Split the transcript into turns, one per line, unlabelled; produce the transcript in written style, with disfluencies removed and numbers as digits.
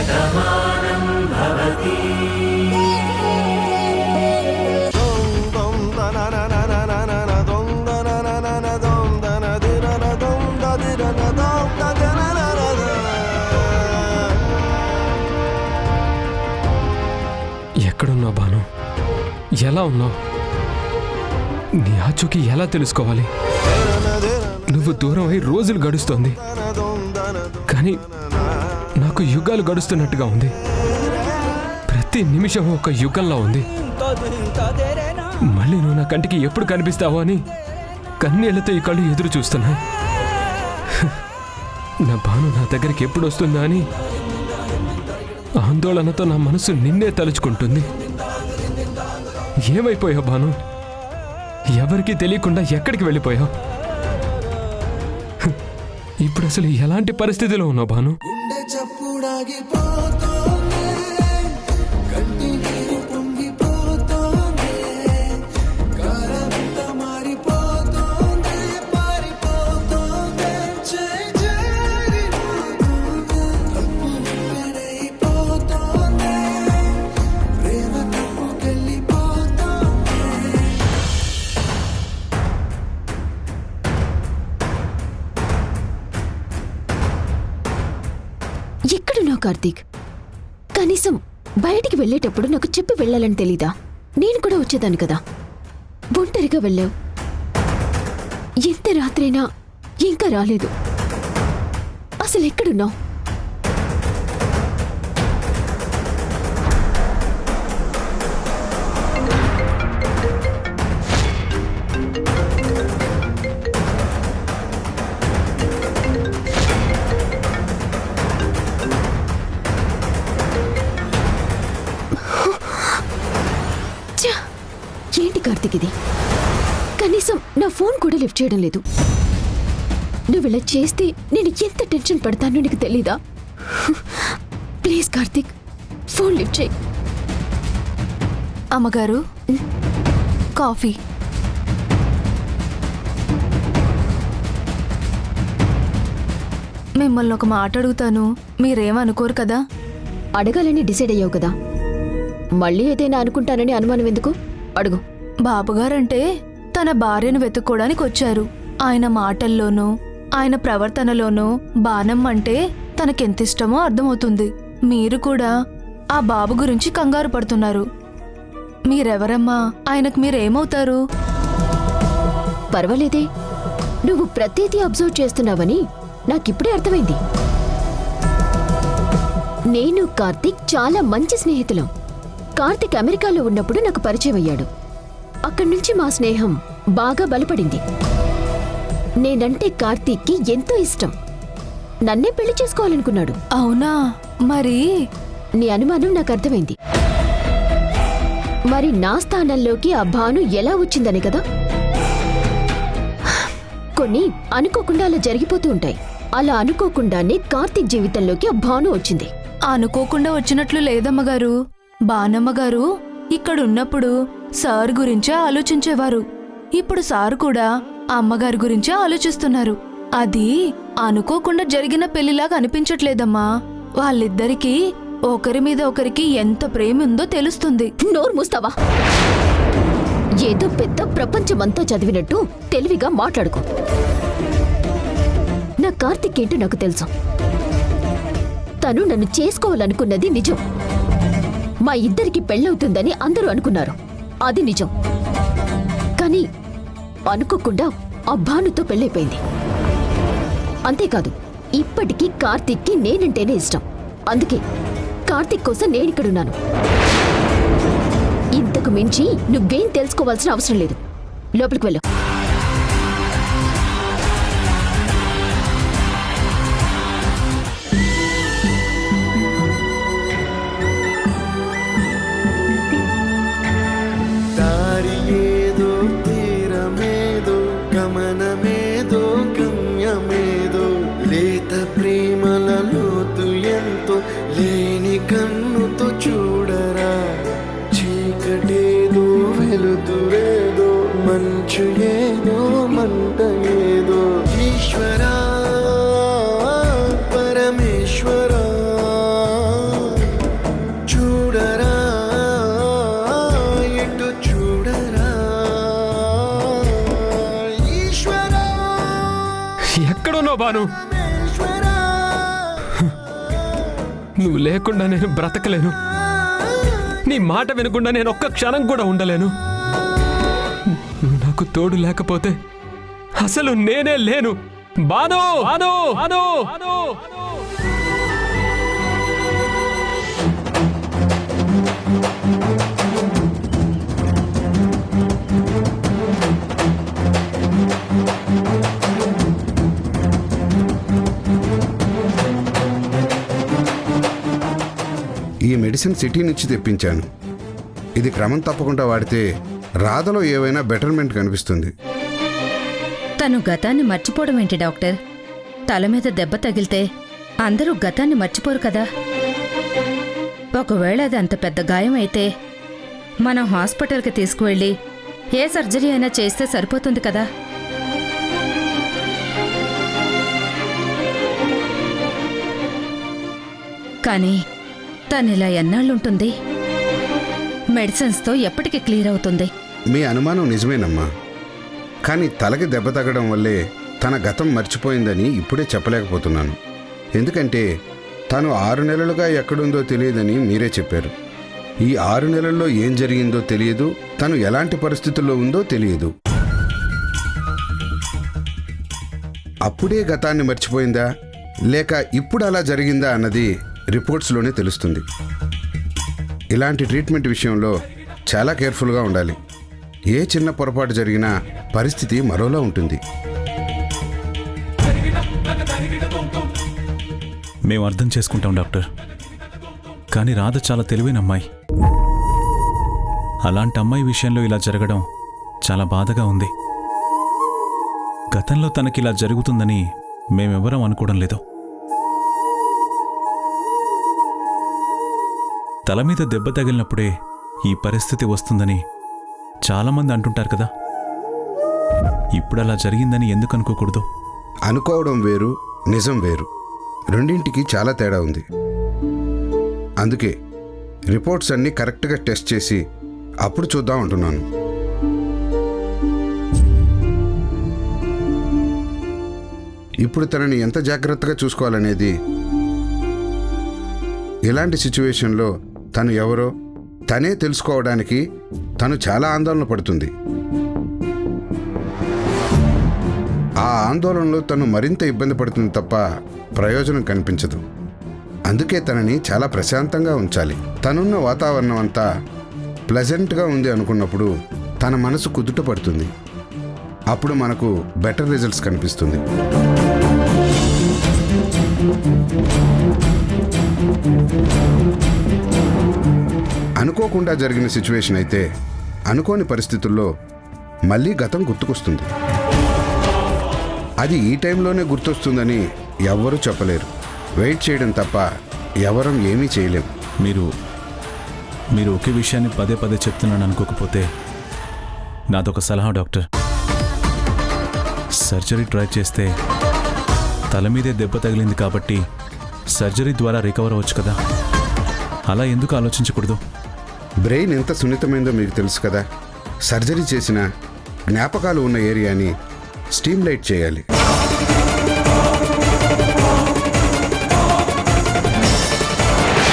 శతమానం భవతి.
ఎక్కడున్నావు భాను? ఎలా ఉన్నావు? నీ ఆచూకీ ఎలా తెలుసుకోవాలి? నువ్వు దూరం అయి రోజులు గడుస్తోంది, కానీ నాకు యుగాలు గడుస్తున్నట్టుగా ఉంది. ప్రతి నిమిషం ఒక యుగంలా ఉంది. మళ్ళీ నువ్వు నా కంటికి ఎప్పుడు కనిపిస్తావో అని కన్నీళ్లతో ఈ కళ్ళు ఎదురు చూస్తున్నాయి. నా భాను నా దగ్గరికి ఎప్పుడు వస్తుందా అని ఆందోళనతో నా మనసు నిన్నే తలుచుకుంటుంది. ఏమైపోయావు భాను? ఎవరికీ తెలియకుండా ఎక్కడికి వెళ్ళిపోయావు? ఇప్పుడు అసలు ఎలాంటి పరిస్థితిలో ఉన్నావు భాను?
ఎక్కడున్నావు కార్తీక్? కనీసం బయటికి వెళ్ళేటప్పుడు నాకు చెప్పి వెళ్ళాలని తెలీదా? నేను కూడా వచ్చేదాన్ని కదా. ఒంటరిగా వెళ్ళావు. ఎంత రాత్రైనా ఇంకా రాలేదు. అసలు ఎక్కడున్నావు? ఏంటి కార్తీక్ ఇది? కనీసం నా ఫోన్ కూడా లిఫ్ట్ చేయడం లేదు. నువ్వు ఇలా చేస్తే నేను ఎంత టెన్షన్ పడతానో నీకు తెలీదా? ప్లీజ్ కార్తీక్, ఫోన్ లిఫ్ట్ చేయి.
అమ్మగారు, కాఫీ. మిమ్మల్ని ఒక మాట అడుగుతాను, మీరేమనుకోరు కదా?
అడగాలని డిసైడ్ అయ్యావు కదా, మళ్ళీ ఏదైనా అనుకుంటానని అనుమానం ఎందుకు? అడుగు.
బాబుగారంటే తన భార్యను వెతుక్కోవడానికి వచ్చారు. ఆయన మాటల్లోనూ ఆయన ప్రవర్తనలోనూ బాణం అంటే తనకెంతిష్టమో అర్థమవుతుంది. మీరు కూడా ఆ బాబు గురించి కంగారు పడుతున్నారు. మీరెవరమ్మా? ఆయనకు మీరేమవుతారు?
పర్వాలేదే, నువ్వు ప్రతిదీ అబ్జర్వ్ చేస్తున్నావని నాకిప్పుడే అర్థమైంది. నేను కార్తీక్ చాలా మంచి స్నేహితులం. కార్తీక్ అమెరికాలో ఉన్నప్పుడు నాకు పరిచయం అయ్యాడు. అక్కడి నుంచి మా స్నేహం బాగా బలపడింది. నేనంటే కార్తీక్కి ఎంతో ఇష్టం. నన్నే పెళ్లి చేసుకోవాలనుకున్నాడు.
అవునా? మరి
నీ అనుమానం నాకు అర్థమైంది. మరి నా స్థానంలోకి ఆ భాను ఎలా వచ్చిందని కదా? కొన్ని అనుకోకుండా అలా జరిగిపోతూ ఉంటాయి. అలా అనుకోకుండానే కార్తీక్ జీవితంలోకి ఆ భాను వచ్చింది.
అనుకోకుండా వచ్చినట్లు లేదమ్మగారు. బానమ్మగారు ఇక్కడున్నప్పుడు సార్ గురించే ఆలోచించేవారు. ఇప్పుడు సార్ కూడా అమ్మగారి గురించే ఆలోచిస్తున్నారు. అది అనుకోకుండా జరిగిన పెళ్లిలాగా అనిపించట్లేదమ్మా. వాళ్ళిద్దరికీ ఒకరి మీద ఒకరికి ఎంత ప్రేమ ఉందో తెలుస్తుంది.
నోరు మూస్తావా? ఏదో పెద్ద ప్రపంచమంతా చదివినట్టు తెలివిగా మాట్లాడుకో. నా కార్తీక్ ఏంటో నాకు తెలుసు. తను నన్ను చేసుకోవాలనుకున్నది నిజం. మా ఇద్దరికి పెళ్ళవుతుందని అందరూ అనుకున్నారు, అది నిజం. కానీ అనుకోకుండా ఆ భానుతో పెళ్ళైపోయింది. అంతేకాదు, ఇప్పటికీ కార్తీక్కి నేనంటేనే ఇష్టం. అందుకే కార్తీక్ కోసం నేనిక్కడున్నాను. ఇంతకు మించి నువ్వేం తెలుసుకోవాల్సిన అవసరం లేదు. లోపలికి వెళ్ళు.
లేని కన్నుతో చూడరా, చీకటేదో వెలుతురేదో, మంచు ఏదో మంట ఏదో. ఈశ్వరా పరమేశ్వరా
బాను. నువ్వు లేకుండా నేను బ్రతకలేను. నీ మాట వినకుండా నేను ఒక్క క్షణం కూడా ఉండలేను. నువ్వు నాకు తోడు లేకపోతే అసలు నేనే లేను. బాను, బాను, బాను, బాను.
ఈ మెడిసిన్ సిటీ నుంచి తెప్పించాను. ఇది క్రమం తప్పకుండా వాడితే రాధలో ఏవైనా బెటర్మెంట్ కనిపిస్తుంది.
తను గతాన్ని మర్చిపోవడం ఏంటి డాక్టర్? తల మీద దెబ్బ తగిలితే అందరూ గతాన్ని మర్చిపోరు కదా. ఒకవేళ అది అంత పెద్ద గాయం అయితే మనం హాస్పిటల్కి తీసుకువెళ్ళి ఏ సర్జరీ అయినా చేస్తే సరిపోతుంది కదా. కానీ తనిలా ఎన్నాళ్ళుంటుంది? మెడిసిన్స్తో ఎప్పటికి క్లియర్ అవుతుంది?
మీ అనుమానం నిజమేనమ్మా. కానీ తలకి దెబ్బ తగ్గడం వల్లే తన గతం మర్చిపోయిందని ఇప్పుడే చెప్పలేకపోతున్నాను. ఎందుకంటే తను 6 నెలలుగా ఎక్కడుందో తెలియదని మీరే చెప్పారు. ఈ 6 నెలల్లో ఏం జరిగిందో తెలియదు, తను ఎలాంటి పరిస్థితుల్లో ఉందో తెలియదు. అప్పుడే గతాన్ని మర్చిపోయిందా లేక ఇప్పుడు అలా జరిగిందా అన్నది రిపోర్ట్స్లోనే తెలుస్తుంది. ఇలాంటి ట్రీట్మెంట్ విషయంలో చాలా కేర్ఫుల్గా ఉండాలి. ఏ చిన్న పొరపాటు జరిగినా పరిస్థితి మరోలా ఉంటుంది.
మేము అర్థం చేసుకుంటాం డాక్టర్. కానీ రాధ చాలా తెలివైన అమ్మాయి. అలాంటి అమ్మాయి విషయంలో ఇలా జరగడం చాలా బాధగా ఉంది. గతంలో తనకిలా జరుగుతుందని మేమెవరం అనుకోవడం లేదు. తల మీద దెబ్బ తగిలినప్పుడే ఈ పరిస్థితి వస్తుందని చాలామంది అంటుంటారు కదా. ఇప్పుడు అలా జరిగిందని ఎందుకు అనుకోకూడదు?
అనుకోవడం వేరు, నిజం వేరు. రెండింటికి చాలా తేడా ఉంది. అందుకే రిపోర్ట్స్ అన్నీ కరెక్ట్గా టెస్ట్ చేసి అప్పుడు చూద్దాం అంటున్నాను. ఇప్పుడు తనని ఎంత జాగ్రత్తగా చూసుకోవాలనేది, ఇలాంటి సిచ్యువేషన్లో తను ఎవరో తనే తెలుసుకోవడానికి తను చాలా ఆందోళన పడుతుంది. ఆ ఆందోళనలో తను మరింత ఇబ్బంది పడుతుంది తప్ప ప్రయోజనం కనిపించదు. అందుకే తనని చాలా ప్రశాంతంగా ఉంచాలి. తనున్న వాతావరణం అంతా ప్లెజెంట్గా ఉంది అనుకున్నప్పుడు తన మనసు కుదుట పడుతుంది. అప్పుడు మనకు బెటర్ రిజల్ట్స్ కనిపిస్తుంది. అనుకోకుండా జరిగిన సిచ్యువేషన్ అయితే అనుకోని పరిస్థితుల్లో మళ్ళీ గతం గుర్తుకొస్తుంది. అది ఈ టైంలోనే గుర్తొస్తుందని ఎవ్వరూ చెప్పలేరు. వెయిట్ చేయడం తప్ప ఎవరం ఏమీ చేయలేం.
మీరు ఒకే విషయాన్ని పదే పదే చెప్తున్నాను అనుకోకపోతే నాదొక సలహా డాక్టర్. సర్జరీ ట్రై చేస్తే తల మీదే దెబ్బ తగిలింది కాబట్టి సర్జరీ ద్వారా రికవర్ అవ్వచ్చు కదా. అలా ఎందుకు ఆలోచించకూడదు?
బ్రెయిన్ ఎంత సున్నితమైందో మీకు తెలుసు కదా. సర్జరీ చేసిన జ్ఞాపకాలు ఉన్న ఏరియాని స్టీమ్లైట్ చేయాలి.